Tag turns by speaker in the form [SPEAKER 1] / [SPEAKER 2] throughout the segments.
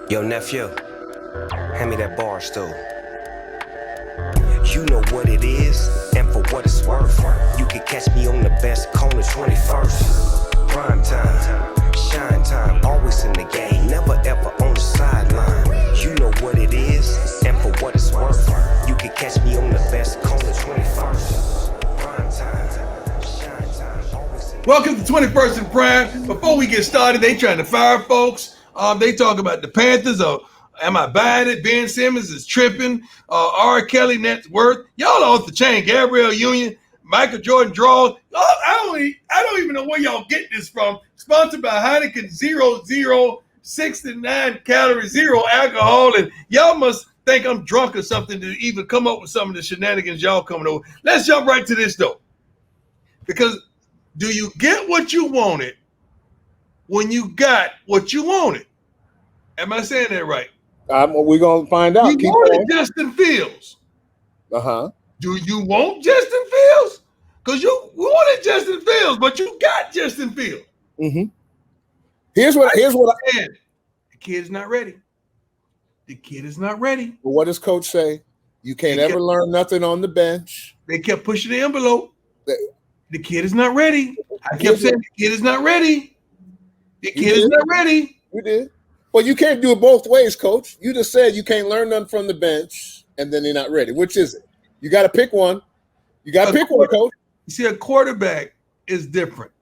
[SPEAKER 1] Yo, nephew, hand me that Barstool. You know what it is, and for what it's worth. You can catch me on the best corner 21st. Prime time, shine time, always in the game, never ever on the sideline. You know what it is, and for what it's worth. You can catch me on the best corner 21st. Prime time, shine time, always in the
[SPEAKER 2] Welcome to 21st and Prime. Before we get started, they trying to fire folks. They talk about the Panthers. Am I buying it? Ben Simmons is tripping. R. Kelly net worth. Y'all off the chain. Gabrielle Union, Michael Jordan draws. I don't even know where y'all get this from. Sponsored by Heineken 00, 69 calories, 0 alcohol, and y'all must think I'm drunk or something to even come up with some of the shenanigans y'all coming over. Let's jump right to this though, because do you get what you wanted when you got what you wanted? Am I saying that right?
[SPEAKER 3] We're going to find out.
[SPEAKER 2] You wanted Justin Fields.
[SPEAKER 3] Uh-huh.
[SPEAKER 2] Do you want Justin Fields? Because you wanted Justin Fields, but you got Justin Fields.
[SPEAKER 3] Mm-hmm. Here's what I
[SPEAKER 2] said. The kid is not ready. The kid is not ready.
[SPEAKER 3] What does coach say? You can't ever learn nothing on the bench.
[SPEAKER 2] They kept pushing the envelope. The kid is not ready. I kept saying the kid is not ready. The kid is not ready.
[SPEAKER 3] You did. Well, you can't do it both ways, coach. You just said you can't learn nothing from the bench, and then they're not ready. Which is it? You got to pick one. You got to pick one, coach.
[SPEAKER 2] You see, a quarterback is different.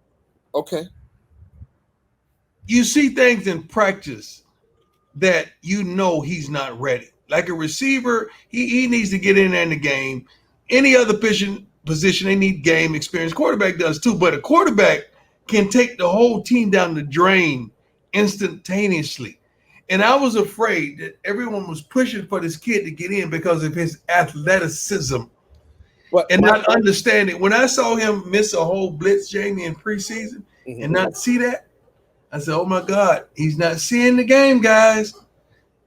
[SPEAKER 3] Okay.
[SPEAKER 2] You see things in practice that you know he's not ready. Like a receiver, he needs to get in there in the game. Any other position, they need game experience. Quarterback does too, but a quarterback can take the whole team down the drain instantaneously. And I was afraid that everyone was pushing for this kid to get in because of his athleticism and not understanding. When I saw him miss a whole blitz, Jamie, in preseason and not see that, I said, oh, my God, he's not seeing the game, guys.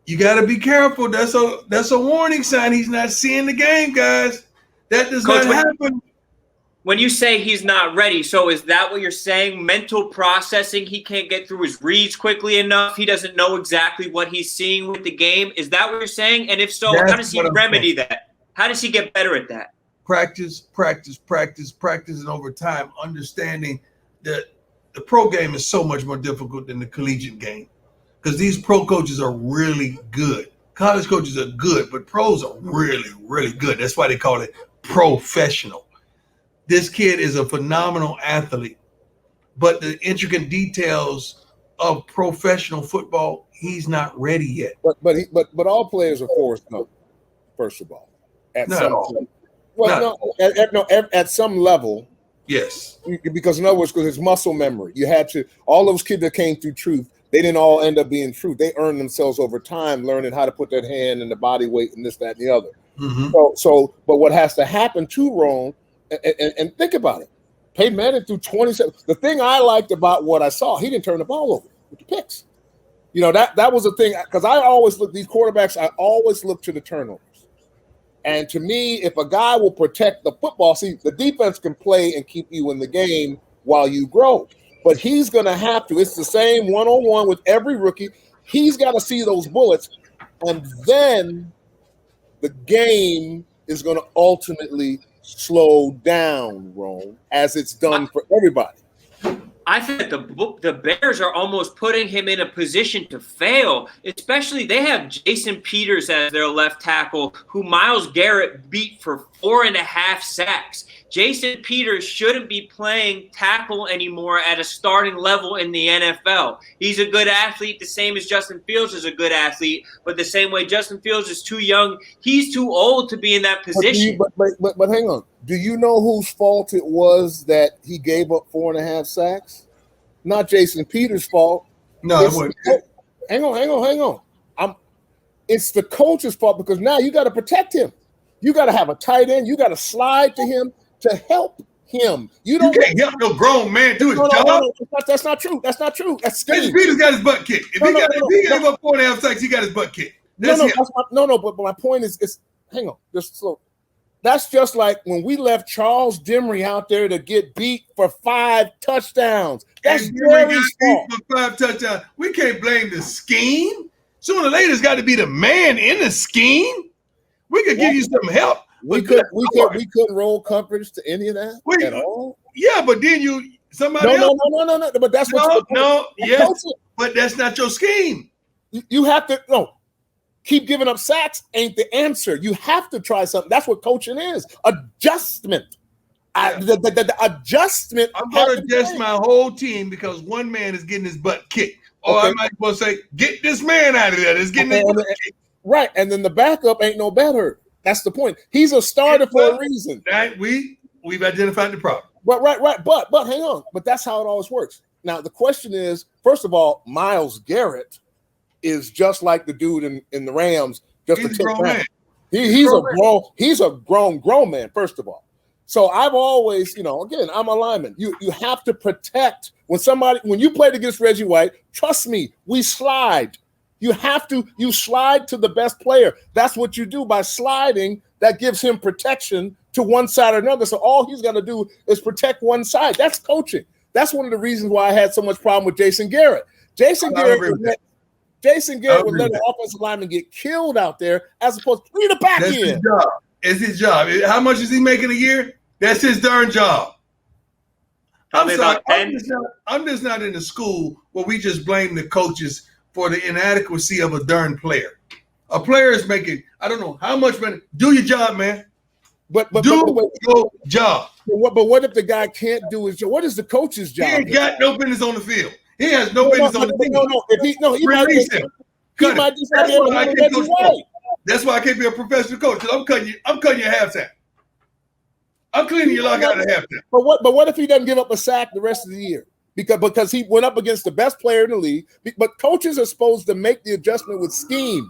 [SPEAKER 2] You got to be careful. That's a warning sign. He's not seeing the game, guys. That does not happen.
[SPEAKER 4] When you say he's not ready, so is that what you're saying? Mental processing, he can't get through his reads quickly enough. He doesn't know exactly what he's seeing with the game. Is that what you're saying? And if so, how does he remedy that? How does he get better at that?
[SPEAKER 2] Practice, and over time, understanding that the pro game is so much more difficult than the collegiate game because these pro coaches are really good. College coaches are good, but pros are really, really good. That's why they call it professional. This kid is a phenomenal athlete, but the intricate details of professional football, he's not ready yet.
[SPEAKER 3] But all players are forced no. First of all, at some level.
[SPEAKER 2] Yes.
[SPEAKER 3] Because in other words, because it's muscle memory. You had to. All those kids that came through truth, they didn't all end up being truth. They earned themselves over time, learning how to put that hand and the body weight and this, that, and the other.
[SPEAKER 2] Mm-hmm.
[SPEAKER 3] But what has to happen to Rone? And think about it. Peyton Manning threw 27. The thing I liked about what I saw, he didn't turn the ball over with the picks. You know, that was the thing, because I always look, these quarterbacks, I always look to the turnovers. And to me, if a guy will protect the football, see, the defense can play and keep you in the game while you grow. But he's going to have to. It's the same one-on-one with every rookie. He's got to see those bullets. And then the game is going to ultimately slow down, Rone, as it's done for everybody.
[SPEAKER 4] I think the Bears are almost putting him in a position to fail, especially they have Jason Peters as their left tackle, who Myles Garrett beat for 4.5 sacks. Jason Peters shouldn't be playing tackle anymore at a starting level in the NFL. He's a good athlete, the same as Justin Fields is a good athlete, but the same way Justin Fields is too young, he's too old to be in that position.
[SPEAKER 3] But hang on. Do you know whose fault it was that he gave up 4.5 sacks? Not Jason Peters' fault.
[SPEAKER 2] No, it wasn't.
[SPEAKER 3] Hang on. It's the coach's fault, because now you got to protect him. You got to have a tight end. You got to slide to him to help him. You
[SPEAKER 2] can't help no grown man do his job.
[SPEAKER 3] No, that's not true. That's
[SPEAKER 2] Jason Peters got his butt kicked. If he gave up 4.5 sacks, he got his butt kicked. But my point is hang on, just slow. That's just like when we left Charles Dimry out there to get beat for 5 touchdowns. That's Jerry's fault. For 5 touchdowns. We can't blame the scheme. Sooner or later, it's got to be the man in the scheme. We could give you some help.
[SPEAKER 3] We couldn't roll coverage to any of that at all.
[SPEAKER 2] Yeah, but then somebody else.
[SPEAKER 3] No. But that's
[SPEAKER 2] but that's not your scheme.
[SPEAKER 3] You have to keep giving up sacks ain't the answer. You have to try something. That's what coaching is. Adjustment. The adjustment.
[SPEAKER 2] I'm going to adjust my whole team because one man is getting his butt kicked. Or I might well say, get this man out of there. It's getting his butt kicked.
[SPEAKER 3] Right, and then the backup ain't no better. That's the point. He's a starter for a reason.
[SPEAKER 2] We've identified the problem.
[SPEAKER 3] But right. But hang on. But that's how it always works. Now the question is, first of all, Myles Garrett is just like the dude in the Rams. He's a grown man. He's a grown man. First of all, so I've always, again, I'm a lineman. You have to protect when you played against Reggie White. Trust me, we slide. You slide to the best player. That's what you do by sliding. That gives him protection to one side or another. So all he's got to do is protect one side. That's coaching. That's one of the reasons why I had so much problem with Jason Garrett. Jason Garrett would let an offensive lineman get killed out there as opposed to bring the back in.
[SPEAKER 2] His job. It's his job. How much is he making a year? That's his darn job. I'm sorry. I'm just not in the school where we just blame the coaches for the inadequacy of a darn player. A player is making, I don't know how much money. Do your job, man. But your job.
[SPEAKER 3] But what if the guy can't do his job? What is the coach's job?
[SPEAKER 2] He ain't got no business on the field. He has no business on the field. Release him. That's why I can't be a professional coach. I'm cutting you at halftime. I'm cleaning your lock out at halftime.
[SPEAKER 3] But what if he doesn't give up a sack the rest of the year? Because he went up against the best player in the league. But coaches are supposed to make the adjustment with scheme.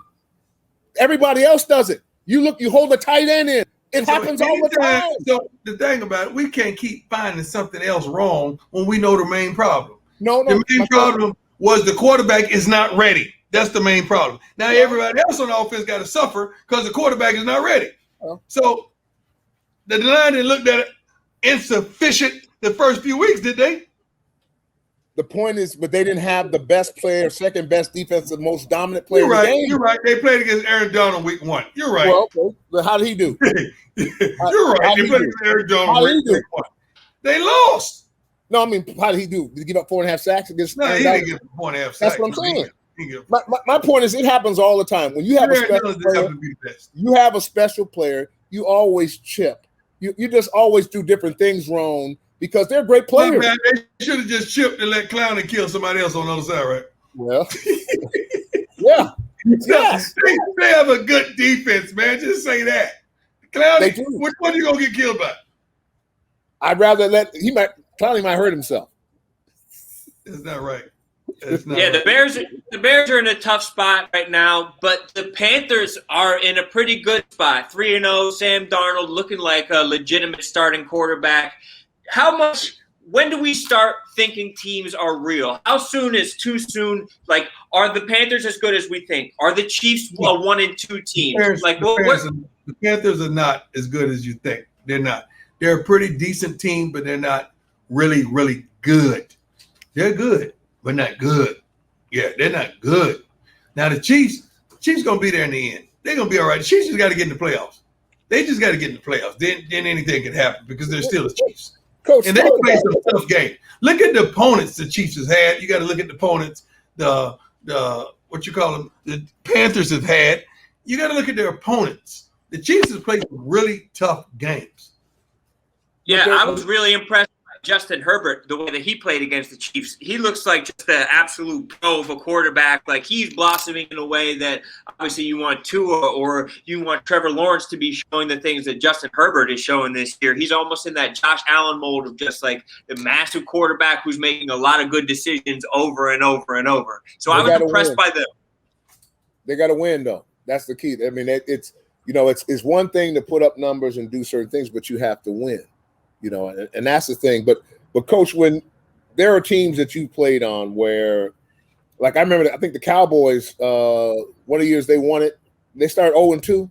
[SPEAKER 3] Everybody else does it. You hold the tight end in. It happens all the time.
[SPEAKER 2] So the thing about it, we can't keep finding something else wrong when we know the main problem.
[SPEAKER 3] No.
[SPEAKER 2] The main problem was the quarterback is not ready. That's the main problem. Now everybody else on the offense got to suffer because the quarterback is not ready. So the line didn't look at it insufficient the first few weeks, did they?
[SPEAKER 3] The point is, but they didn't have the best player, second best defensive, most dominant player in the game.
[SPEAKER 2] You're right. They played against Aaron Donald week 1. You're right.
[SPEAKER 3] Well, how did he do?
[SPEAKER 2] You're right. They played against Aaron Donald week 1. They lost.
[SPEAKER 3] No, I mean, how did he do? Did he give up 4.5 sacks against?
[SPEAKER 2] No, he didn't give up 4.5 sacks.
[SPEAKER 3] That's what I'm saying. My point is, it happens all the time. When you have you have a special player, you always chip. You just always do different things wrong. Because they're great players.
[SPEAKER 2] Look, man, they should have just chipped and let Clowney kill somebody else on the other side, right?
[SPEAKER 3] Well, yeah. Yes.
[SPEAKER 2] They have a good defense, man. Just say that. Clowney, which one are you going to get killed by?
[SPEAKER 3] I'd rather Clowney might hurt himself.
[SPEAKER 2] That's not right.
[SPEAKER 4] The Bears are in a tough spot right now, but the Panthers are in a pretty good spot. 3-0, Sam Darnold looking like a legitimate starting quarterback. When do we start thinking teams are real? How soon is too soon? Like, are the Panthers as good as we think? Are the Chiefs a 1-2 team?
[SPEAKER 2] The Panthers are not as good as you think. They're not. They're a pretty decent team, but they're not really, really good. They're good, but not good. Yeah, they're not good. Now the Chiefs gonna be there in the end. They're gonna be all right. The Chiefs just got to get in the playoffs. They just got to get in the playoffs. Then anything can happen because they're still the Chiefs.
[SPEAKER 3] Coach,
[SPEAKER 2] and they play some tough games. Look at the opponents the Chiefs has had. You got to look at the opponents the Panthers have had. You got to look at their opponents. The Chiefs have played some really tough games.
[SPEAKER 4] Yeah, I was really impressed by Justin Herbert, the way that he played against the Chiefs. He looks like just an absolute pro of a quarterback. Like, he's blossoming in a way that obviously you want Tua or you want Trevor Lawrence to be showing the things that Justin Herbert is showing this year. He's almost in that Josh Allen mold of just like the massive quarterback who's making a lot of good decisions over and over and over. So I was impressed by them. They
[SPEAKER 3] got to win, though. That's the key. I mean, it's one thing to put up numbers and do certain things, but you have to win. And that's the thing. But Coach, when there are teams that you played on where, like I remember, I think the Cowboys, one of the years they won it, they started 0-2.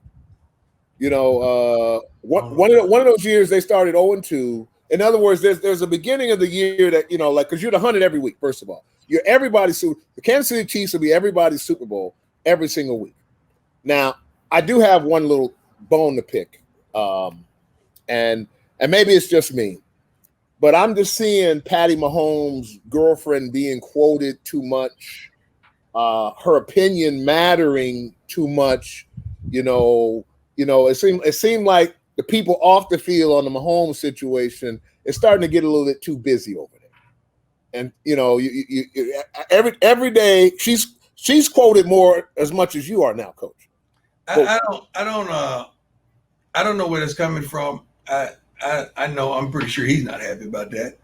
[SPEAKER 3] One of those years they started 0-2. In other words, there's a beginning of the year that, because you're the 100 every week, first of all. The Kansas City Chiefs will be everybody's Super Bowl. every single week. Now, I do have one little bone to pick, and maybe it's just me, but I'm just seeing Patty Mahomes' girlfriend being quoted too much, her opinion mattering too much. It seemed like the people off the field on the Mahomes situation is starting to get a little bit too busy over there. And every day she's quoted more as much as you are now, Coach.
[SPEAKER 2] I don't know where that's coming from. I know, I'm pretty sure he's not happy about that.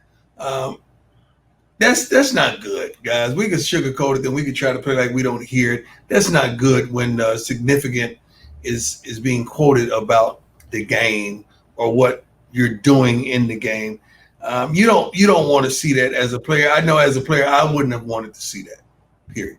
[SPEAKER 2] That's not good, guys. We could sugarcoat it, then we could try to play like we don't hear it. That's not good when significant is being quoted about the game or what you're doing in the game. You don't want to see that as a player. I know as a player, I wouldn't have wanted to see that. Period.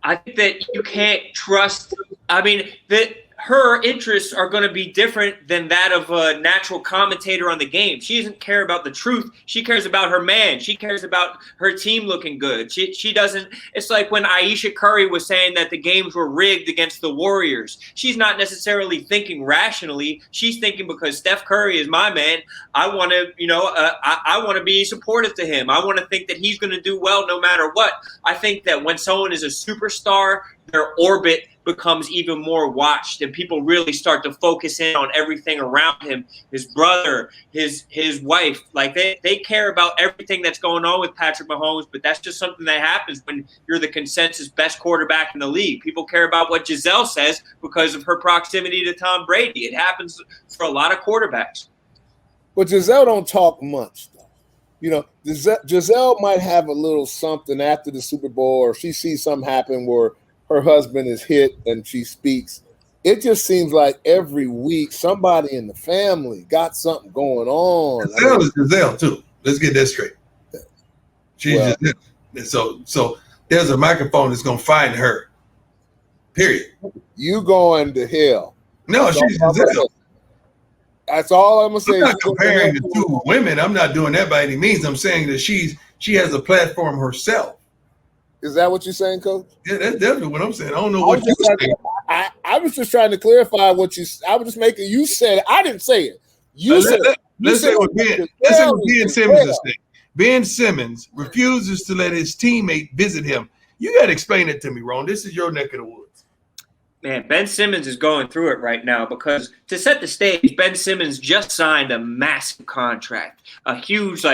[SPEAKER 4] I think that you can't trust. I mean, that her interests are going to be different than that of a natural commentator on the game. She doesn't care about the truth. She cares about her man. She cares about her team looking good. She doesn't. It's like when Ayesha Curry was saying that the games were rigged against the Warriors. She's not necessarily thinking rationally. She's thinking because Steph Curry is my man. I want to, I want to be supportive to him. I want to think that he's going to do well no matter what. I think that when someone is a superstar, their orbit becomes even more watched, and people really start to focus in on everything around him, his brother, his wife. Like they care about everything that's going on with Patrick Mahomes, but that's just something that happens when you're the consensus best quarterback in the league. People care about what Giselle says because of her proximity to Tom Brady. It happens for a lot of quarterbacks.
[SPEAKER 3] But Giselle don't talk much, though. Giselle might have a little something after the Super Bowl, or she sees something happen where her husband is hit and she speaks. It just seems like every week somebody in the family got something going on.
[SPEAKER 2] Giselle is Giselle too. Let's get that straight. She's Giselle. So there's a microphone that's gonna find her. Period.
[SPEAKER 3] You going to hell?
[SPEAKER 2] No, she's Giselle.
[SPEAKER 3] That's all I'm gonna say.
[SPEAKER 2] I'm not comparing the two women. I'm not doing that by any means. I'm saying that she has a platform herself.
[SPEAKER 3] Is that what you're saying, Coach?
[SPEAKER 2] Yeah, that's definitely what I'm saying. I don't know what you're saying.
[SPEAKER 3] I was just trying to clarify what you. I was just making you said it. I didn't say it. You said.
[SPEAKER 2] Let's say what Ben Simmons is saying. Ben Simmons refuses to let his teammate visit him. You got to explain it to me, Rone. This is your neck of the woods.
[SPEAKER 4] Man, Ben Simmons is going through it right now because to set the stage, Ben Simmons just signed a massive contract, a huge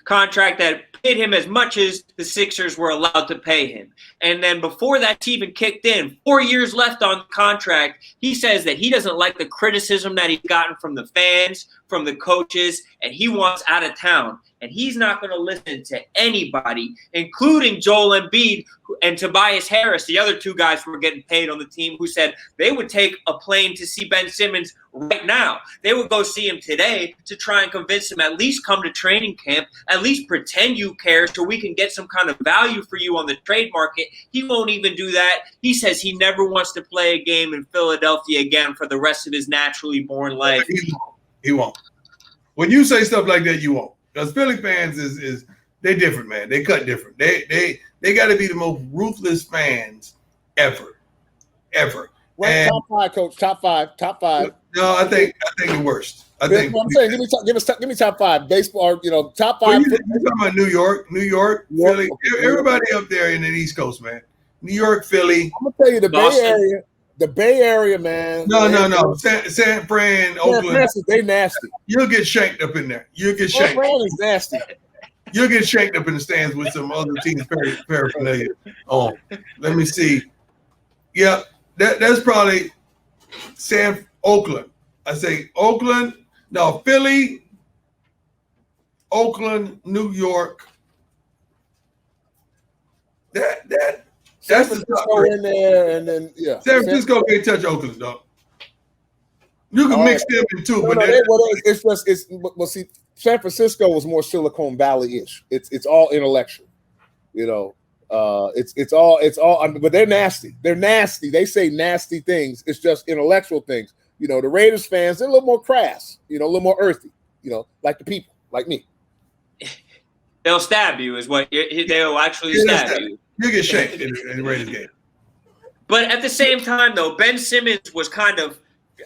[SPEAKER 4] contract that paid him as much as the Sixers were allowed to pay him. And then before that's even kicked in, 4 years left on the contract, he says that he doesn't like the criticism that he's gotten from the fans, from the coaches, and he wants out of town. And he's not going to listen to anybody, including Joel Embiid and Tobias Harris, the other two guys who were getting paid on the team, who said they would take a plane to see Ben Simmons right now. They would go see him today to try and convince him at least come to training camp, at least pretend you care so we can get some kind of value for you on the trade market. He won't even do that. He says he never wants to play a game in Philadelphia again for the rest of his naturally born life.
[SPEAKER 2] He won't. When you say stuff like that, you won't. Because Philly fans is they different, man. They cut different. They got to be the most ruthless fans ever.
[SPEAKER 3] Right, top five, Coach. Top five.
[SPEAKER 2] No, I think the worst. I think
[SPEAKER 3] what I'm saying. Give me top five baseball. Top five.
[SPEAKER 2] You're talking about New York, Philly. Everybody up there in the East Coast, man. New York, Philly.
[SPEAKER 3] I'm gonna tell you the Bay Area, man.
[SPEAKER 2] No. San Fran, Oakland.
[SPEAKER 3] They nasty.
[SPEAKER 2] You'll get shanked up in there.
[SPEAKER 3] San Fran is nasty.
[SPEAKER 2] You'll get shanked up in the stands with some other teams paraphernalia. Oh, let me see. Yeah, that's probably Oakland. I say Oakland. No, Philly, Oakland, New York. That's the top
[SPEAKER 3] in there, and then
[SPEAKER 2] San Francisco can't touch Oakland, dog. You can mix them in too,
[SPEAKER 3] but see, San Francisco was more Silicon Valley-ish. It's all intellectual, It's all. But they're nasty. They're nasty. They say nasty things. It's just intellectual things. The Raiders fans, they're a little more crass. A little more earthy. Like the people, like me.
[SPEAKER 4] They'll stab you, is what they'll actually stab you.
[SPEAKER 2] You get shanked in the Raiders game.
[SPEAKER 4] But at the same time, though, Ben Simmons was kind of,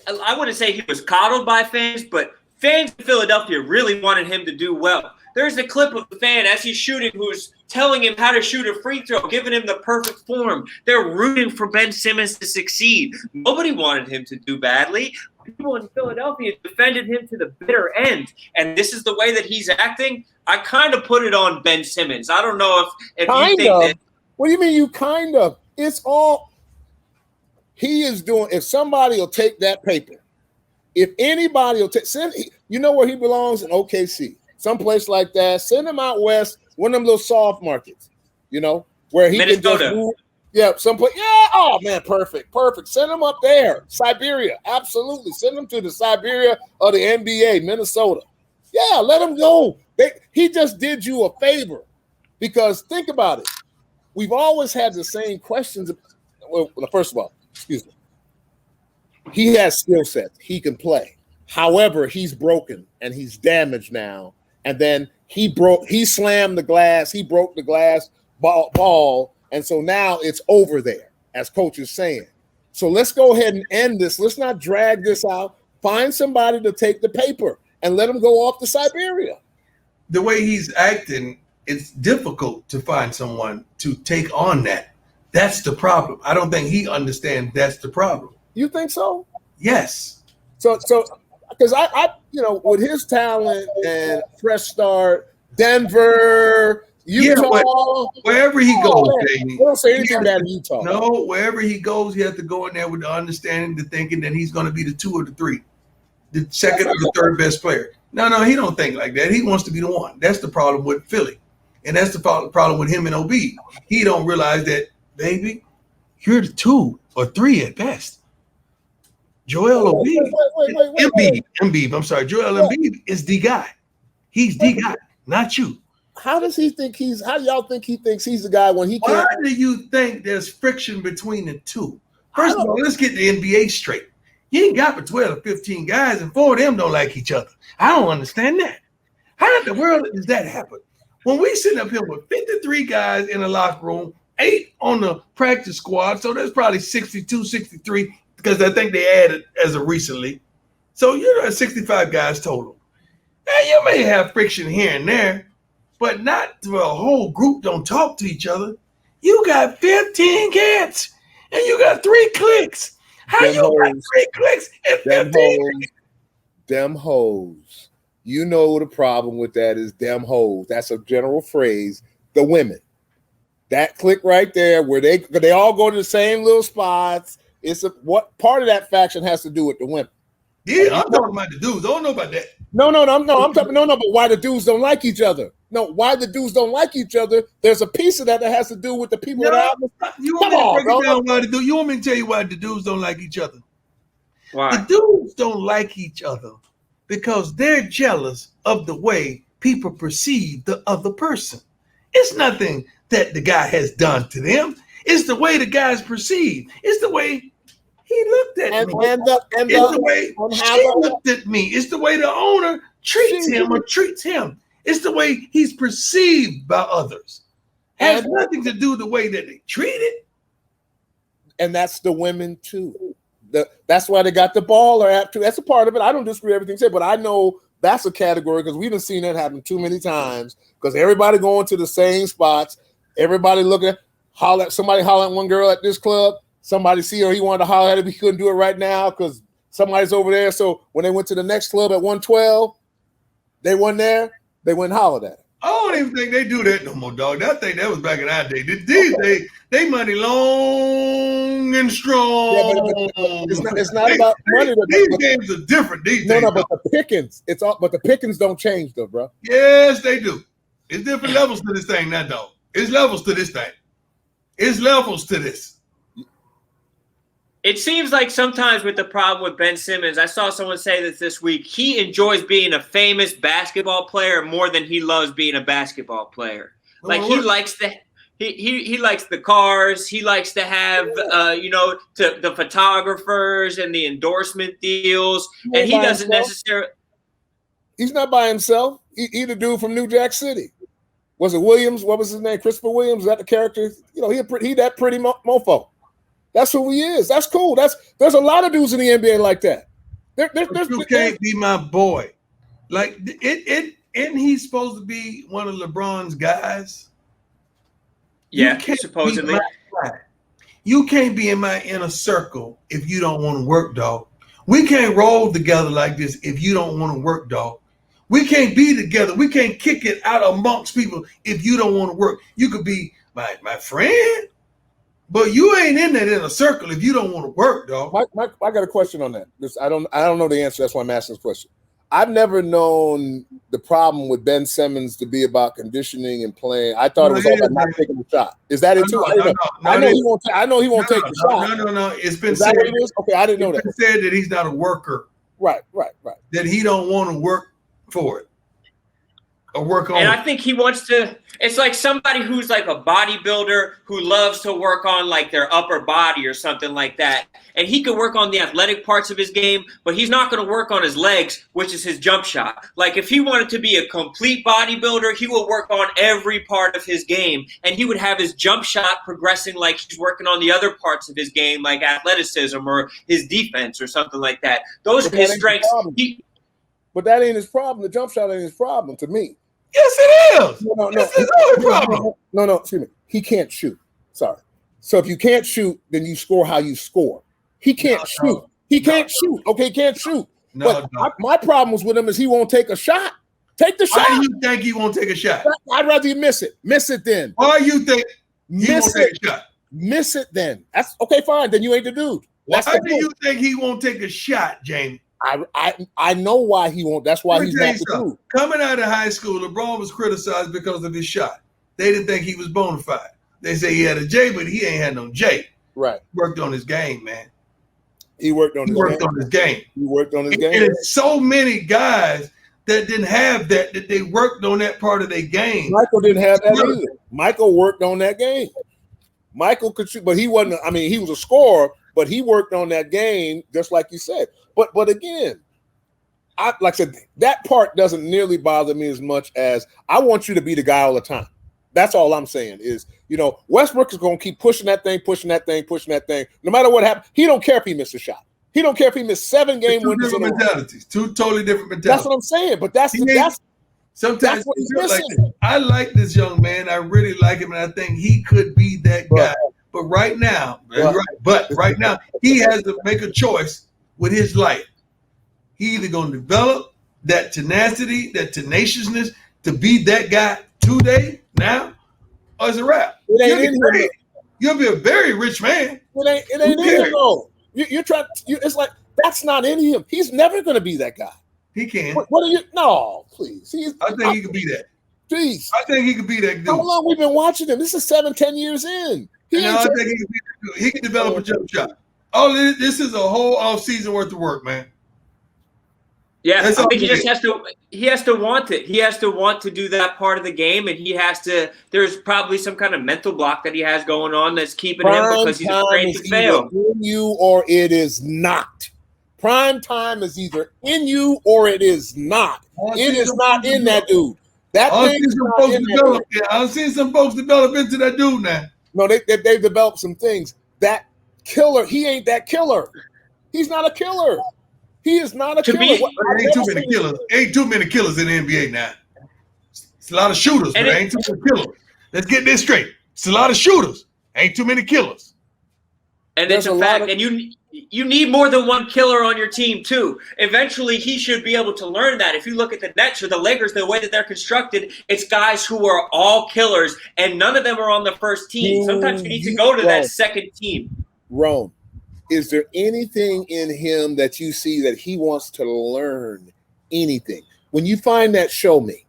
[SPEAKER 4] I wouldn't say he was coddled by fans, but fans in Philadelphia really wanted him to do well. There's a clip of the fan as he's shooting who's telling him how to shoot a free throw, giving him the perfect form. They're rooting for Ben Simmons to succeed. Nobody wanted him to do badly. People in Philadelphia defended him to the bitter end. And this is the way that he's acting. I kind of put it on Ben Simmons. I don't know if you think that.
[SPEAKER 3] What do you mean you kind of? It's all he is doing. If somebody will take that paper, if anybody will send, you know where he belongs? In OKC. Someplace like that. Send him out west, one of them little soft markets, where he
[SPEAKER 4] Minnesota.
[SPEAKER 3] can just move. Yeah, someplace. Yeah. Oh man, perfect. Send him up there. Siberia. Absolutely. Send him to the Siberia of the NBA, Minnesota. Yeah, let him go. He just did you a favor. Because think about it. We've always had the same questions. Well, first of all, excuse me. He has skill sets. He can play. However, he's broken and he's damaged now. And then he slammed the glass. He broke the glass ball. And so now it's over there, as coach is saying. So let's go ahead and end this. Let's not drag this out. Find somebody to take the paper and let him go off to Siberia.
[SPEAKER 2] The way he's acting, it's difficult to find someone to take on that. That's the problem. I don't think he understands that's the problem.
[SPEAKER 3] You think so?
[SPEAKER 2] Yes.
[SPEAKER 3] So because I with his talent and fresh start, Denver, Utah,
[SPEAKER 2] wherever he goes, baby.
[SPEAKER 3] I don't say anything bad in Utah.
[SPEAKER 2] No, wherever he goes, he has to go in there with the understanding, the thinking that he's going to be the 2 or the 3, the second or the third best player. No, he don't think like that. He wants to be the one. That's the problem with Philly, and that's the problem with him and OB. He don't realize that, baby, you're the 2 or 3 at best. Joel Embiid. I'm sorry, Joel Embiid is the guy. He's the guy, not you.
[SPEAKER 3] How does he think how do y'all think he thinks he's the guy when he can't?
[SPEAKER 2] Why do you think there's friction between the two? First of all, let's get the NBA straight. You ain't got but 12 or 15 guys, and 4 of them don't like each other. I don't understand that. How in the world does that happen? When we sit up here with 53 guys in the locker room, 8 on the practice squad, so there's probably 62, 63, because I think they added as of recently. So you're at 65 guys total. Now, you may have friction here and there, but not to a whole group don't talk to each other. You got 15 cats, and you got 3 clicks. How you got 3 clicks and 15?
[SPEAKER 3] Them hoes. You know the problem with that is them hoes. That's a general phrase. The women. That click right there where they all go to the same little spots. What part of that faction has to do with the women?
[SPEAKER 2] Yeah, I'm talking about the dudes. I don't know about that.
[SPEAKER 3] No. I'm talking. No. But why the dudes don't like each other? No, why the dudes don't like each other? There's a piece of that has to do with the people that are.
[SPEAKER 2] You want me to break it down why the dudes? You want me to tell you why the dudes don't like each other?
[SPEAKER 4] Why?
[SPEAKER 2] The dudes don't like each other because they're jealous of the way people perceive the other person. It's nothing that the guy has done to them. It's the way the guy's perceived. It's the way he looked at me. It's the way she looked at me. It's the way the owner treats him or treats him. It's the way he's perceived by others. Has nothing to do with the way that they treat it.
[SPEAKER 3] And that's the women too. That's why they got the baller app too. That's a part of it. I don't disagree with everything said, but I know that's a category because we've seen that happen too many times. Because everybody going to the same spots, everybody looking at somebody holler at one girl at this club. Somebody see her, he wanted to holler at her, but he couldn't do it right now because somebody's over there. So when they went to the next club at 112, they weren't there. They went and hollered at her.
[SPEAKER 2] I don't even think they do that no more, dog. I think that was back in our day. These days, they money long and strong.
[SPEAKER 3] Yeah, but it's not about money.
[SPEAKER 2] These games are different these days.
[SPEAKER 3] No, but the pickings, but the pickings don't change though, bro.
[SPEAKER 2] Yes, they do. It's different levels to this thing now, dog. It's levels to this thing. It's levels to this.
[SPEAKER 4] It seems like sometimes with the problem with Ben Simmons, I saw someone say this week, he enjoys being a famous basketball player more than he loves being a basketball player. Like he likes he likes the cars, he likes to have the photographers and the endorsement deals, and he doesn't necessarily.
[SPEAKER 3] He's not by himself. He the dude from New Jack City. Was it Williams? What was his name? Christopher Williams? Is that the character? He that pretty mofo. That's who he is. That's cool. There's a lot of dudes in the NBA like that.
[SPEAKER 2] You can't be my boy. Like isn't he supposed to be one of LeBron's guys?
[SPEAKER 4] Yeah, supposedly.
[SPEAKER 2] You can't be in my inner circle if you don't want to work, dog. We can't roll together like this if you don't want to work, dog. We can't be together. We can't kick it out amongst people if you don't want to work. You could be my friend, but you ain't in that inner circle if you don't want to work, dog.
[SPEAKER 3] I got a question on that. I don't know the answer. That's why I'm asking this question. I've never known the problem with Ben Simmons to be about conditioning and playing. I thought it was all about not taking a shot. Is that it too? I know he won't take the shot.
[SPEAKER 2] No. It's been
[SPEAKER 3] said. It is? Okay, I didn't know that.
[SPEAKER 2] It's been said that he's not a worker.
[SPEAKER 3] Right.
[SPEAKER 2] That he don't want to work for it or work on it.
[SPEAKER 4] And I think he wants to. It's like somebody who's like a bodybuilder who loves to work on like their upper body or something like that. And he could work on the athletic parts of his game, but he's not going to work on his legs, which is his jump shot. Like if he wanted to be a complete bodybuilder, he would work on every part of his game, and he would have his jump shot progressing like he's working on the other parts of his game, like athleticism or his defense or something like that. Those are his strengths.
[SPEAKER 3] But that ain't his problem. The jump shot ain't his problem to me.
[SPEAKER 2] Yes, it is.
[SPEAKER 3] No.
[SPEAKER 2] This is not a problem.
[SPEAKER 3] No, excuse me. He can't shoot. Sorry. So if you can't shoot, then you score how you score. He can't shoot. He can't shoot. Okay, he can't shoot. But my problems with him is he won't take a shot. Take the shot.
[SPEAKER 2] Why do you think he won't take a shot?
[SPEAKER 3] I'd rather you miss it. Miss it then.
[SPEAKER 2] Why you think he won't take a shot?
[SPEAKER 3] Miss it then. That's okay, fine. Then you ain't the dude.
[SPEAKER 2] Why do you think he won't take a shot, Jamie?
[SPEAKER 3] I know why he won't. That's why he's not the dude.
[SPEAKER 2] Coming out of high school, LeBron was criticized because of his shot. They didn't think he was bona fide. They say he had a J, but he ain't had no J.
[SPEAKER 3] Right.
[SPEAKER 2] Worked on his game, man.
[SPEAKER 3] He worked on his game. He worked on his game.
[SPEAKER 2] And so many guys that didn't have that they worked on that part of their game.
[SPEAKER 3] Michael didn't have that either. Michael worked on that game. Michael could shoot, but he wasn't. I mean, he was a scorer, but he worked on that game just like you said. But again, like I said, that part doesn't nearly bother me as much as I want you to be the guy all the time. That's all I'm saying is, Westbrook is going to keep pushing that thing. No matter what happens, he don't care if he missed a shot. He don't care if he missed 7 game winners.
[SPEAKER 2] Two totally different mentalities.
[SPEAKER 3] That's what I'm saying. But
[SPEAKER 2] sometimes
[SPEAKER 3] what he's missing.
[SPEAKER 2] Like I like this young man. I really like him, and I think he could be that guy. But right now, right now, he has to make a choice with his life. He either going to develop that tenacity, that tenaciousness to be that guy today, now, or it's a wrap. You'll be a very rich man.
[SPEAKER 3] It ain't in him, though. You're trying. It's like that's not in him. He's never going to be that guy.
[SPEAKER 2] He can.
[SPEAKER 3] What are you? No, please.
[SPEAKER 2] I think he could be that.
[SPEAKER 3] Please.
[SPEAKER 2] I think he could be that dude.
[SPEAKER 3] How long we've been watching him? This is 7-10 years in.
[SPEAKER 2] I think he can develop a jump shot. Oh, this is a whole off season worth of work, man.
[SPEAKER 4] Yeah, I think he just has to. He has to want it. He has to want to do that part of the game, and he has to. There's probably some kind of mental block that he has going on that's keeping him because he's afraid to fail.
[SPEAKER 3] In you or it is not. Prime time is either in you or it is not. It is not in that dude.
[SPEAKER 2] I've seen some folks develop into that dude now.
[SPEAKER 3] No, they've developed some things. That killer, he ain't that killer. He's not a killer. He is not a killer.
[SPEAKER 2] Ain't too many killers in the NBA now. It's a lot of shooters, but ain't too many killers. Let's get this straight. It's a lot of shooters. Ain't too many killers.
[SPEAKER 4] And it's a fact. And you need more than one killer on your team, too. Eventually, he should be able to learn that. If you look at the Nets or the Lakers, the way that they're constructed, it's guys who are all killers, and none of them are on the first team. Sometimes you need to go to that second team.
[SPEAKER 3] Rome, is there anything in him that you see that he wants to learn anything? When you find that, show me.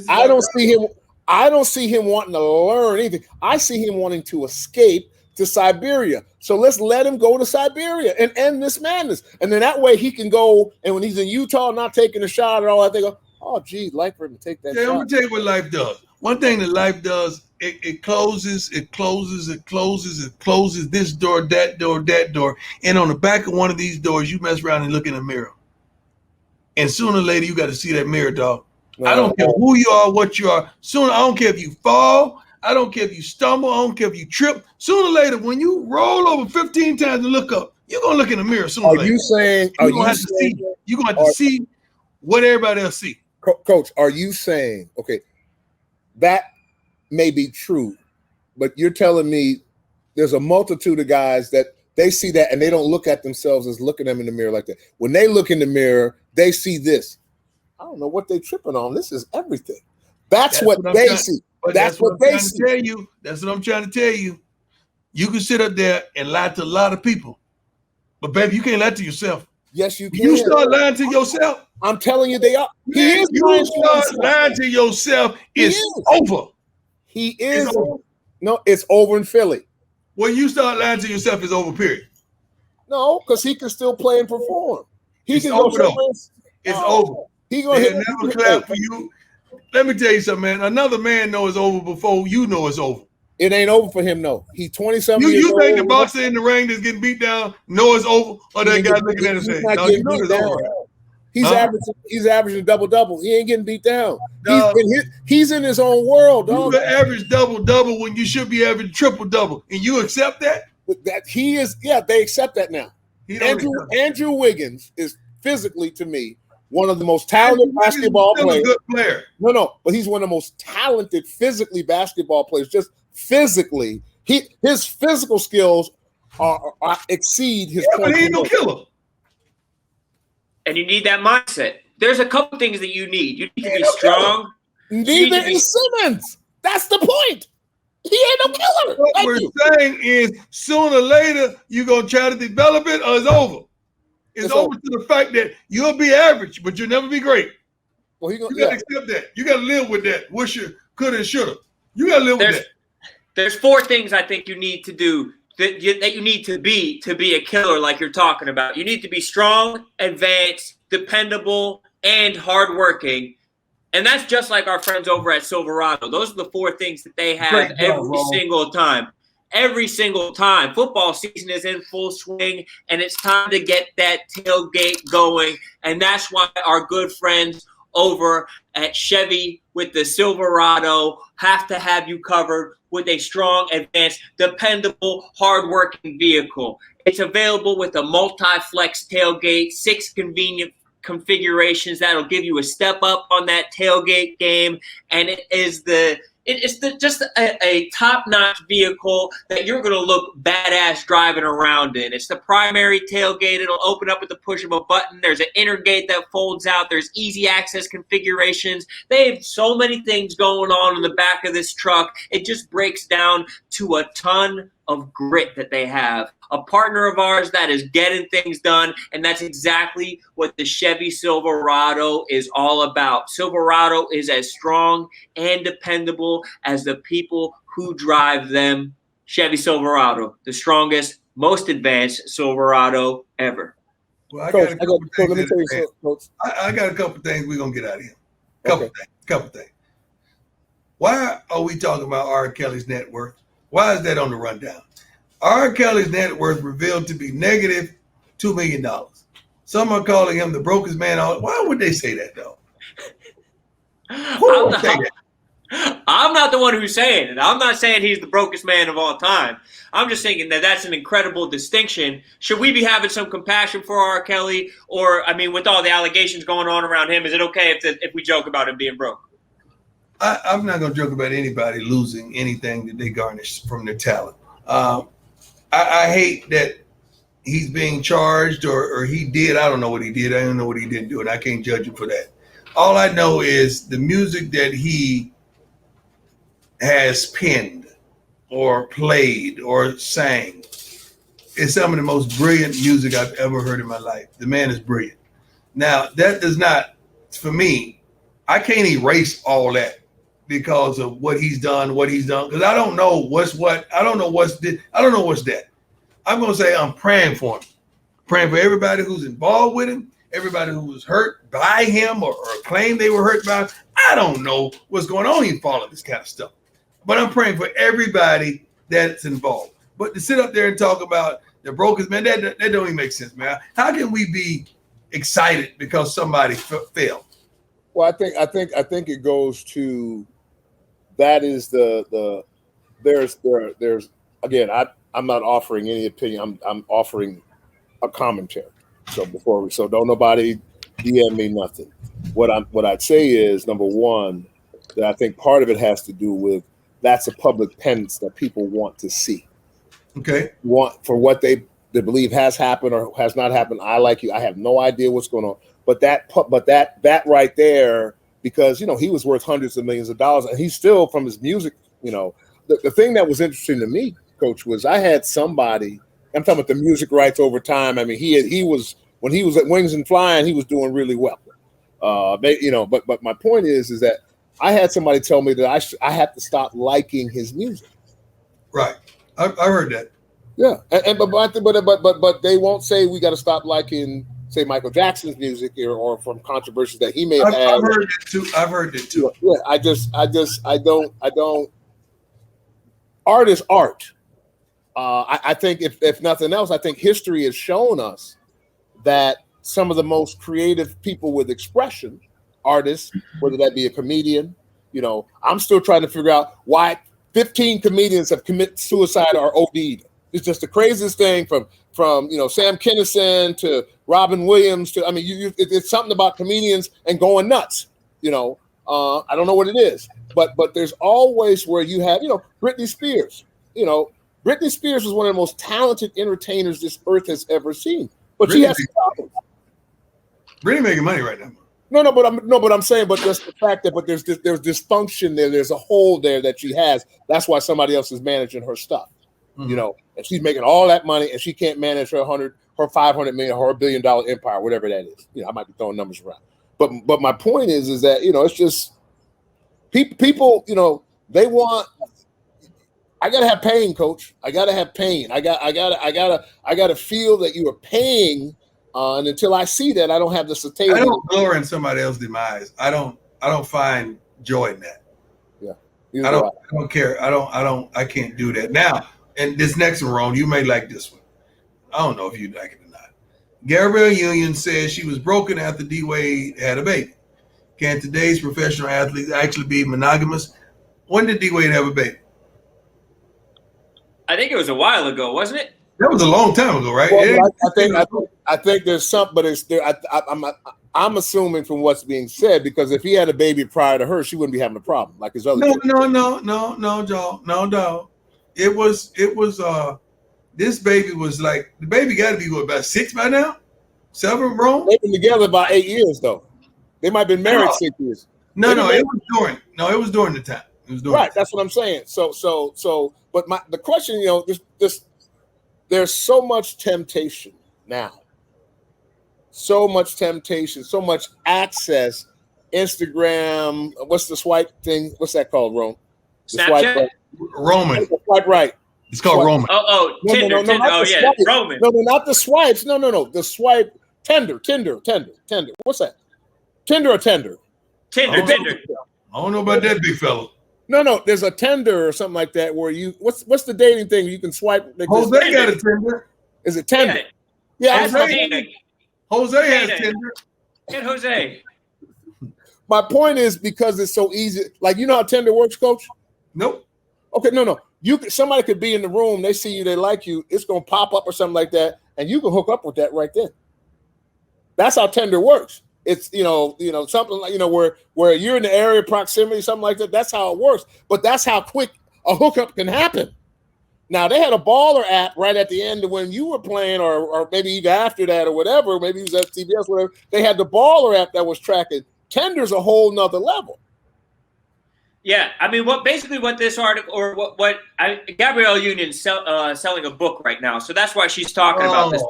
[SPEAKER 3] I don't see him wanting to learn anything. I see him wanting to escape to Siberia. So let's let him go to Siberia and end this madness. And then that way he can go, and when he's in Utah not taking a shot and all that, they go, oh, geez, life for him to take that shot.
[SPEAKER 2] I'm going to tell you what life does. One thing that life does, it closes this door, that door. And on the back of one of these doors, you mess around and look in the mirror. And sooner or later, you got to see that mirror, dog. I don't care who you are, what you are. I don't care if you fall. I don't care if you stumble. I don't care if you trip. Sooner or later, when you roll over 15 times and look up, you're gonna look in the mirror sooner or later. You're gonna have to see what everybody else see.
[SPEAKER 3] Coach, are you saying, okay, that may be true, but you're telling me there's a multitude of guys that they see that and they don't look at themselves as looking at them in the mirror like that. When they look in the mirror, they see this. I don't know what they're tripping on. This is everything. That's what they see. That's what they see.
[SPEAKER 2] That's what I'm trying to tell you. You can sit up there and lie to a lot of people, but baby, you can't lie to yourself.
[SPEAKER 3] Yes, you can.
[SPEAKER 2] You start lying to yourself.
[SPEAKER 3] I'm telling you, they are.
[SPEAKER 2] You start lying to yourself. It's over.
[SPEAKER 3] He is. No, it's over in Philly.
[SPEAKER 2] When you start lying to yourself, it's over, period.
[SPEAKER 3] No, because he can still play and perform.
[SPEAKER 2] It's over. It's over.
[SPEAKER 3] He gonna hit
[SPEAKER 2] never clap for you. Let me tell you something, man. Another man knows it's over before you know it's over.
[SPEAKER 3] It ain't over for him, no. He's 27 years old.
[SPEAKER 2] You think the boxer in the ring that's getting beat down know it's over, or that guy looking at it saying, "No, you know it's over."
[SPEAKER 3] He's averaging double. He ain't getting beat down. He's in his own world, dog.
[SPEAKER 2] You average double when you should be averaging triple, and you accept that?
[SPEAKER 3] That he is, they accept that now. Andrew Wiggins is physically, to me, one of the most talented basketball players.
[SPEAKER 2] A good player.
[SPEAKER 3] No, but he's one of the most talented physically basketball players. Just physically, his physical skills exceed his.
[SPEAKER 2] Yeah, but he ain't no killer.
[SPEAKER 4] And you need that mindset. There's a couple things that you need. You need to be strong.
[SPEAKER 3] Neither is Simmons. That's the point. He ain't no killer.
[SPEAKER 2] What we're saying is, sooner or later, you're going to try to develop it, or it's over. It's over to the fact that you'll be average, but you'll never be great. Well, you got to accept that. You got to live with that. Wish you could and should have. You got to live with that.
[SPEAKER 4] There's 4 things I think you need to do that you need to be a killer, like you're talking about. You need to be strong, advanced, dependable, and hardworking. And that's just like our friends over at Silverado. Those are the 4 things that they have every single time. Every single time. Football season is in full swing, and it's time to get that tailgate going. And that's why our good friends over at Chevy with the Silverado have to have you covered with a strong, advanced, dependable, hardworking vehicle. It's available with a multi-flex tailgate, 6 convenient configurations that'll give you a step up on that tailgate game, and it's just a top-notch vehicle that you're going to look badass driving around in. It's the primary tailgate. It'll open up at the push of a button. There's an inner gate that folds out. There's easy access configurations. They have so many things going on in the back of this truck. It just breaks down to a ton of grit that they have. A partner of ours that is getting things done, and that's exactly what the Chevy Silverado is all about. Silverado is as strong and dependable as the people who drive them. Chevy Silverado, the strongest, most advanced Silverado ever.
[SPEAKER 2] Well, I got a couple things we're going to get out of here. Couple things. Why are we talking about R. Kelly's net worth? Why is that on the rundown? R. Kelly's net worth revealed to be negative $2 million. Some are calling him the brokest man. Why would they say that, though?
[SPEAKER 4] I'm not the one who's saying it. I'm not saying he's the brokest man of all time. I'm just thinking that that's an incredible distinction. Should we be having some compassion for R. Kelly? Or, I mean, with all the allegations going on around him, is it okay if we joke about him being broke?
[SPEAKER 2] I'm not going to joke about anybody losing anything that they garnish from their talent. I hate that he's being charged or he did. I don't know what he did. I don't know what he didn't do, and I can't judge him for that. All I know is the music that he has penned or played or sang is some of the most brilliant music I've ever heard in my life. The man is brilliant. Now, that does not, for me, I can't erase all that because of what he's done, because I don't know what's what. I don't know what's that. I'm going to say I'm praying for him. Praying for everybody who's involved with him, everybody who was hurt by him or claimed they were hurt by him. I don't know what's going on in following this kind of stuff. But I'm praying for everybody that's involved. But to sit up there and talk about the brokers, man, that don't even make sense, man. How can we be excited because somebody failed?
[SPEAKER 3] Well, I think it goes to that is the there's again, I'm not offering any opinion. I'm offering a commentary. So don't nobody DM me nothing. What I'd say is, number one, that I think part of it has to do with that's a public penance that people want to see.
[SPEAKER 2] Okay.
[SPEAKER 3] Want for what they believe has happened or has not happened. I have no idea what's going on. But that right there, because he was worth hundreds of millions of dollars, and he's still, from his music, the thing that was interesting to me, Coach, was I had somebody. I'm talking about the music rights over time. I mean, he was when he was at Wings and Flying, he was doing really well. But my point is that I had somebody tell me that I had to stop liking his music.
[SPEAKER 2] Right, I heard that.
[SPEAKER 3] Yeah, but they won't say we got to stop liking, say, Michael Jackson's music or from controversies that he may have had.
[SPEAKER 2] I've heard it too.
[SPEAKER 3] Yeah, I don't. Art is art. I think if nothing else, I think history has shown us that some of the most creative people with expression, artists, whether that be a comedian, I'm still trying to figure out why 15 comedians have committed suicide or OD'd. It's just the craziest thing from Sam Kinison to Robin Williams to, it's something about comedians and going nuts. I don't know what it is, but there's always where you have, Britney Spears. Britney Spears was one of the most talented entertainers this earth has ever seen, but she has problems.
[SPEAKER 2] Britney making money right now.
[SPEAKER 3] But I'm saying, but just the fact that, there's dysfunction there. There's a hole there that she has. That's why somebody else is managing her stuff. Mm-hmm. And she's making all that money, and she can't manage her 500 million, or $1 billion empire, whatever that is. I might be throwing numbers around, but my point is that it's just people. They want. I gotta have pain, Coach. I gotta have pain. I gotta feel that you are paying. And until I see that, I don't have the satiety.
[SPEAKER 2] I don't glory in somebody else's demise. I don't find joy in that.
[SPEAKER 3] Yeah.
[SPEAKER 2] I don't care. I can't do that. Now, and this next one, Rone, you may like this one. I don't know if you like it or not. Gabrielle Union says she was broken after D Wade had a baby. Can today's professional athletes actually be monogamous? When did D Wade have a baby?
[SPEAKER 4] I think it was a while ago, wasn't it?
[SPEAKER 2] That was a long time ago, right?
[SPEAKER 3] Well, I think there's something, but it's there. I'm assuming from what's being said, because if he had a baby prior to her, she wouldn't be having a problem like his other.
[SPEAKER 2] No, dog. It was this baby was like, the baby got to be about 6 by now, 7, Rome.
[SPEAKER 3] They've been together about 8 years though. They might have been married 6 years.
[SPEAKER 2] It was during the time. It was during
[SPEAKER 3] right. That's what I'm saying. So. But the question, there's so much temptation now. So much temptation, so much access. Instagram, what's the swipe thing? What's that called, Rome?
[SPEAKER 4] Snapchat?
[SPEAKER 2] Roman.
[SPEAKER 3] Swipe right.
[SPEAKER 2] It's called Roman.
[SPEAKER 4] Tinder.
[SPEAKER 3] No,
[SPEAKER 4] Roman.
[SPEAKER 3] No, not the swipes. No. The swipe. Tinder. What's that? Tinder or Tender?
[SPEAKER 4] Tinder.
[SPEAKER 2] I don't know about that, big fella.
[SPEAKER 3] No. There's a Tender or something like that where you. What's the dating thing you can swipe?
[SPEAKER 2] Jose got a Tinder.
[SPEAKER 3] Is it Tender?
[SPEAKER 4] Yeah.
[SPEAKER 2] Jose has Tinder.
[SPEAKER 4] And Jose.
[SPEAKER 3] My point is, because it's so easy. Like, you know how Tinder works, Coach?
[SPEAKER 2] Nope.
[SPEAKER 3] Okay, no. Somebody could be in the room, they see you, they like you, it's gonna pop up or something like that, and you can hook up with that right then. That's how Tinder works. It's something like where you're in the area proximity, something like that. That's how it works. But that's how quick a hookup can happen. Now, they had a baller app right at the end of when you were playing, or maybe even after that, or whatever. Maybe it was at CBS, whatever. They had the baller app that was tracking. Tinder's a whole nother level.
[SPEAKER 4] Yeah, what this article, or what Gabrielle Union's selling a book right now, so that's why she's talking about this.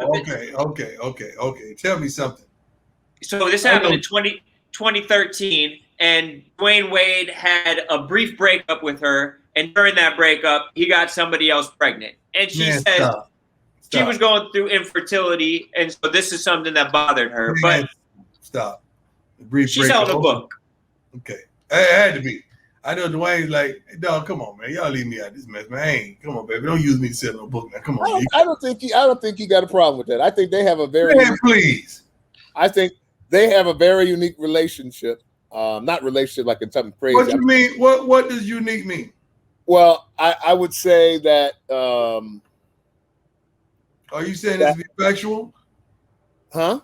[SPEAKER 2] Okay. Tell me something.
[SPEAKER 4] So this happened in 2013, and Dwayne Wade had a brief breakup with her, and during that breakup, he got somebody else pregnant. And she says she was going through infertility, and so this is something that bothered her. But
[SPEAKER 2] stop.
[SPEAKER 4] She's selling a book.
[SPEAKER 2] Okay. It had to be. I know Dwayne's like, dog, come on, man. Y'all leave me out of this mess, man. Come on, baby. Don't use me to sell no book now. Come on.
[SPEAKER 3] I don't think he got a problem with that. I think they have a very
[SPEAKER 2] please.
[SPEAKER 3] I think they have a very unique relationship. Not relationship like in something crazy.
[SPEAKER 2] What you mean? What does unique mean?
[SPEAKER 3] Well, I would say that.
[SPEAKER 2] Are you saying this to be factual?
[SPEAKER 3] Huh?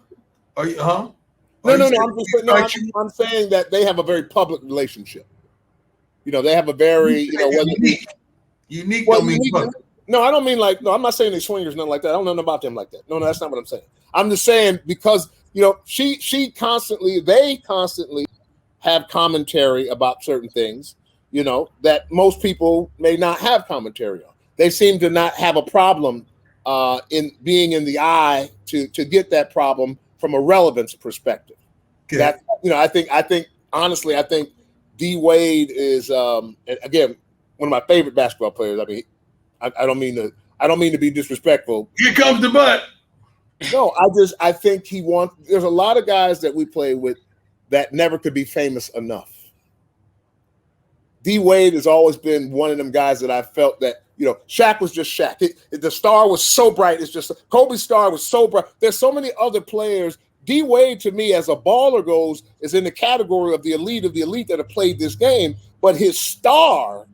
[SPEAKER 2] Are you? Huh?
[SPEAKER 3] No. I'm saying that they have a very public relationship. They have a very
[SPEAKER 2] unique. Don't mean public.
[SPEAKER 3] No, I don't mean like. No, I'm not saying they swingers, nothing like that. I don't know nothing about them like that. No, that's not what I'm saying. I'm just saying because they constantly have commentary about certain things. That most people may not have commentary on. They seem to not have a problem in being in the eye to get that problem from a relevance perspective. Okay. That I think honestly, I think D Wade is again one of my favorite basketball players. I mean, I don't mean to be disrespectful.
[SPEAKER 2] Here comes the butt.
[SPEAKER 3] No, I think there's a lot of guys that we play with that never could be famous enough. D Wade has always been one of them guys that I felt that, Shaq was just Shaq. The star was so bright. It's just Kobe's star was so bright. There's so many other players. D Wade, to me, as a baller goes, is in the category of the elite that have played this game, but his star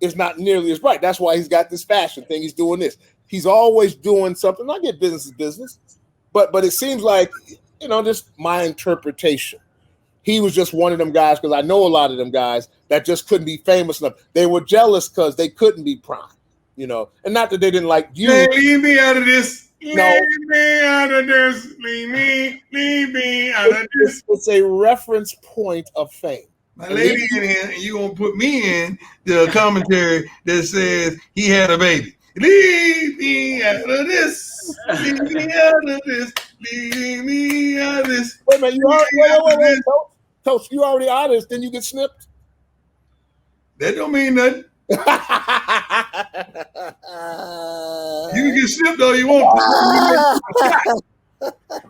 [SPEAKER 3] is not nearly as bright. That's why he's got this fashion thing. He's doing this. He's always doing something. I get business is business, but it seems like, just my interpretation. He was just one of them guys because I know a lot of them guys that just couldn't be famous enough. They were jealous because they couldn't be prime, and not that they didn't like you.
[SPEAKER 2] Hey, leave me out of this.
[SPEAKER 3] No.
[SPEAKER 2] Leave me out of this. Leave me out of this.
[SPEAKER 3] It's a reference point of fame.
[SPEAKER 2] My lady in here, and you're going to put me in the commentary that says he had a baby. Leave me out of this. Leave me out of this. Leave me out of this.
[SPEAKER 3] Wait a minute. Wait, Coach, you already out of this. Then you get snipped?
[SPEAKER 2] That don't mean nothing. You can get snipped all you want.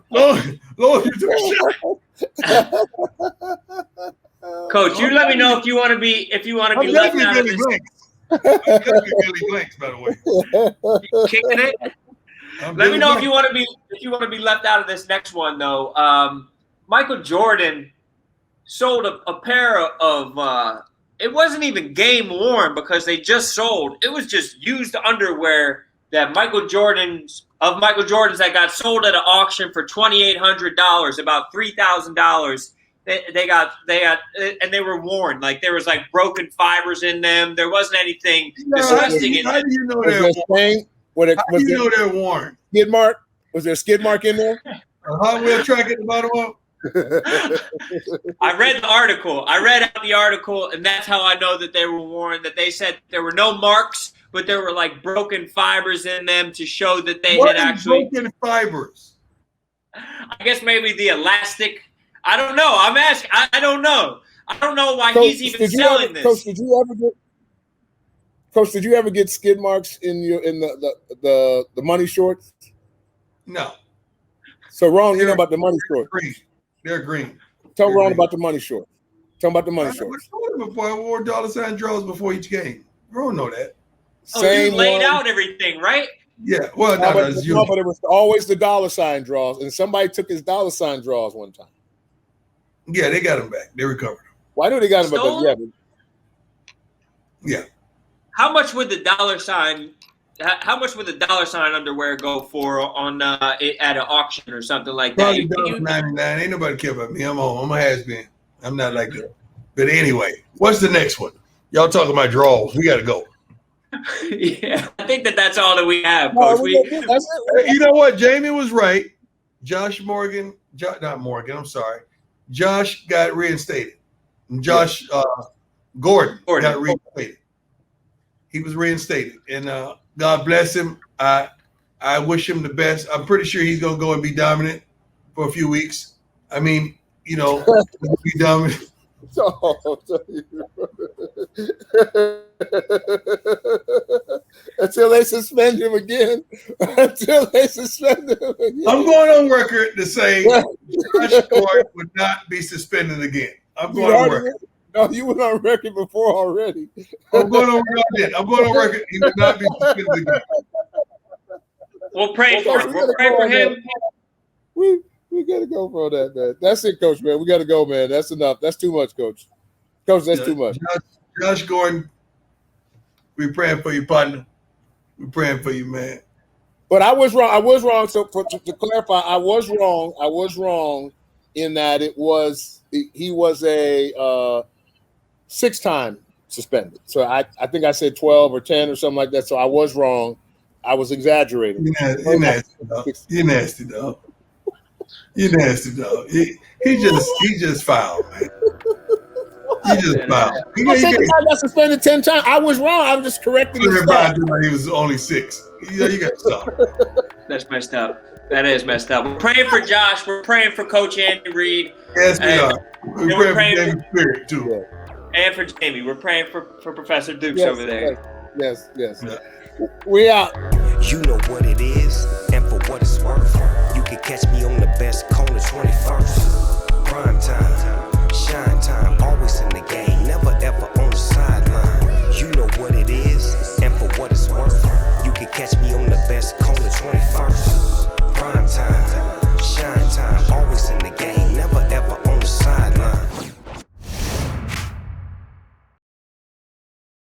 [SPEAKER 2] Lord, you took a shot.
[SPEAKER 4] Coach, you let me know if you want to be left out of this.
[SPEAKER 2] I'm definitely Billy Blanks, by the way.
[SPEAKER 4] Kicking it. Let me know if you want to be left out of this next one though. Michael Jordan sold a pair of it wasn't even game worn because they just sold. It was just used underwear that Michael Jordan's that got sold at an auction for $2,800, about $3,000. They got and they were worn. Like there was like broken fibers in them. There wasn't anything disgusting in them.
[SPEAKER 2] How do you know they're worn? How do you know they're worn?
[SPEAKER 3] Skid mark? Was there a skid mark in there?
[SPEAKER 2] A Hot Wheel track at the bottom of?
[SPEAKER 4] I read the article. I read out the article, and that's how I know that they were worn. That they said there were no marks, but there were like broken fibers in them to show that they had actually
[SPEAKER 2] broken fibers.
[SPEAKER 4] I guess maybe the elastic. I don't know. I'm asking. I don't know. I don't know why he's even selling this.
[SPEAKER 3] Coach, did you ever get skid marks in the money shorts?
[SPEAKER 2] No.
[SPEAKER 3] So Ron, you know about the money shorts?
[SPEAKER 2] They're green.
[SPEAKER 3] Tell Ron about the money shorts. Tell him about the money shorts.
[SPEAKER 2] I wore $sign draws before each game. Ron know that.
[SPEAKER 4] You laid out everything, right?
[SPEAKER 2] Yeah. Well,
[SPEAKER 3] but it was always the $sign draws, and somebody took his $sign draws one time.
[SPEAKER 2] Yeah, they got him back. They recovered him.
[SPEAKER 3] Well, I knew they got him back.
[SPEAKER 2] Yeah.
[SPEAKER 4] How much would the $sign? How much would the $sign underwear go for on at an auction or something like that?
[SPEAKER 2] Probably $1.99. Ain't nobody care about me. I'm home. I'm a has-been. I'm not like that. But anyway, what's the next one? Y'all talking about draws. We got to go.
[SPEAKER 4] Yeah, I think that's all that we have, Coach.
[SPEAKER 2] You know what? Jamie was right. Josh Morgan. Not Morgan. I'm sorry. Josh got reinstated. Josh Gordon got reinstated. He was reinstated. And God bless him. I wish him the best. I'm pretty sure he's going to go and be dominant for a few weeks. I mean, be dominant.
[SPEAKER 3] Until they suspend him again. I'm
[SPEAKER 2] going on record to say Josh Gordon would not be suspended again. I'm going on record.
[SPEAKER 3] No, you went on record before already.
[SPEAKER 2] I'm going on record. He would not be suspended again.
[SPEAKER 4] We'll pray for him. We'll pray for him.
[SPEAKER 3] We got to go for that, man. That's it, Coach, man. We got to go, man. That's enough. That's too much, Coach. Coach, that's too much.
[SPEAKER 2] Josh Gordon We praying for you, partner. We praying for you, man.
[SPEAKER 3] But I was wrong. I was wrong. So to clarify, I was wrong. I was wrong in that he was a 6-time suspended. So I think I said 12 or 10 or something like that. So I was wrong. I was exaggerating.
[SPEAKER 2] You're nasty, dog. You're nasty, dog. You're nasty, dog. He just fouled, man. He just fouled.
[SPEAKER 3] I said the guy got suspended 10 times. I was wrong. I was just correcting the stat.
[SPEAKER 2] He was only 6. You got to stop.
[SPEAKER 4] That's messed up. That is messed up. We're praying for Josh. We're praying for Coach Andy Reid.
[SPEAKER 2] Yes, we are. We're praying for Jamie Spirit, too.
[SPEAKER 3] Yeah.
[SPEAKER 4] And for Jamie. We're praying for Professor Dukes over there.
[SPEAKER 3] Yes. We out.
[SPEAKER 1] You know what it is.